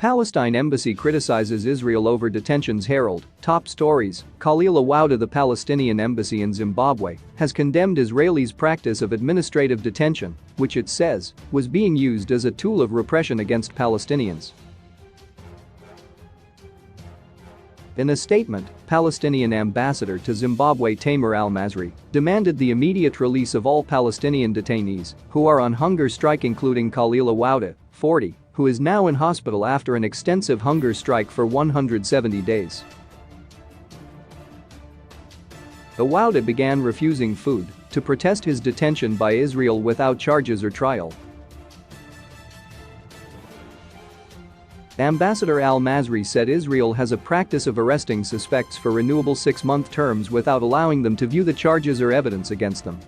Palestine embassy criticizes Israel over detentions. Herald, top stories. Khalil Awouda. The Palestinian embassy in Zimbabwe has condemned Israelis' practice of administrative detention, which it says was being used as a tool of repression against Palestinians. In a statement, Palestinian ambassador to Zimbabwe Tamer Al-Masri demanded the immediate release of all Palestinian detainees who are on hunger strike, including Khalil Awouda, 40, who is now in hospital after an extensive hunger strike for 170 days. Awouda began refusing food to protest his detention by Israel without charges or trial. Ambassador Al-Masri said Israel has a practice of arresting suspects for renewable 6-month terms without allowing them to view the charges or evidence against them.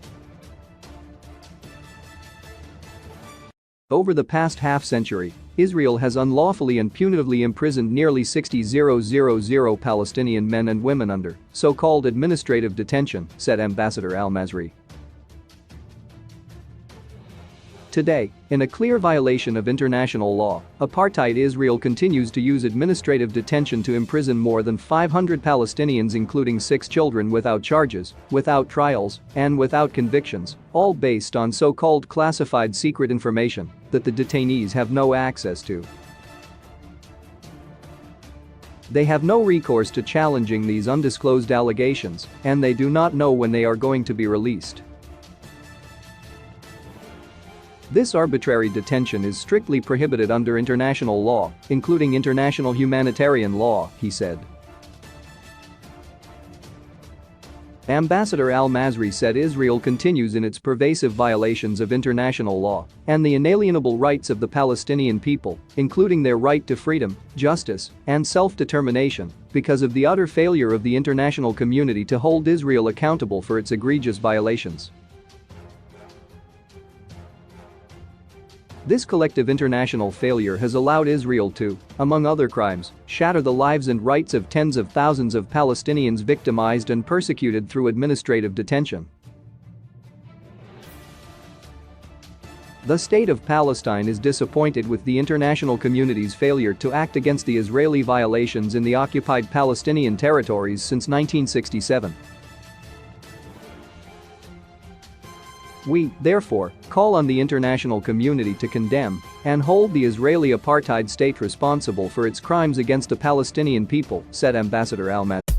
Over the past half-century, Israel has unlawfully and punitively imprisoned nearly 60,000 Palestinian men and women under so-called administrative detention, said Ambassador Al-Masri. Today, in a clear violation of international law, apartheid Israel continues to use administrative detention to imprison more than 500 Palestinians, including 6 children, without charges, without trials, and without convictions, all based on so-called classified secret information that the detainees have no access to. They have no recourse to challenging these undisclosed allegations, and they do not know when they are going to be released. This arbitrary detention is strictly prohibited under international law, including international humanitarian law, he said. Ambassador Al-Masri said Israel continues in its pervasive violations of international law and the inalienable rights of the Palestinian people, including their right to freedom, justice, and self-determination, because of the utter failure of the international community to hold Israel accountable for its egregious violations. This collective international failure has allowed Israel to, among other crimes, shatter the lives and rights of tens of thousands of Palestinians victimized and persecuted through administrative detention. The state of Palestine is disappointed with the international community's failure to act against the Israeli violations in the occupied Palestinian territories since 1967. We, therefore, call on the international community to condemn and hold the Israeli apartheid state responsible for its crimes against the Palestinian people, said Ambassador Al-Masri.